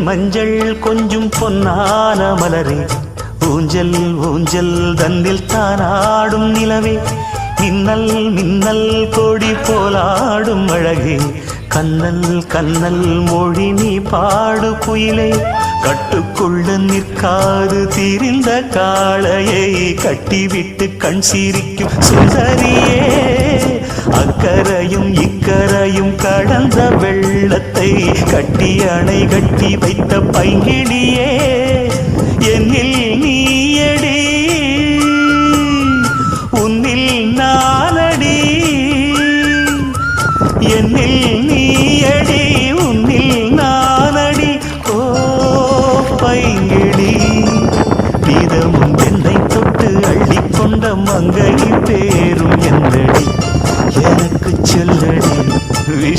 மஞ்சள் கொஞ்சம் பொன்னான மலரே, ஊஞ்சல் ஊஞ்சல் தன்னில் தானாடும் நிலவே, மின்னல் மின்னல் கொடி போலாடும் அழகே, கண்ணல் கண்ணல் மொழி நீ பாடு குயிலே, கட்டுக்குள்ள நிற்காது தீரிந்த காளையை கட்டிவிட்டு கண் சிரிக்கும் சுந்தரியே, அக்கரையும் இக்கரையும் கடந்த வெள்ளத்தை கட்டி அணை கட்டி வைத்த பைங்கிளியே, என்னில் நீயடி உன்னில் நானடி, என்னில் நீ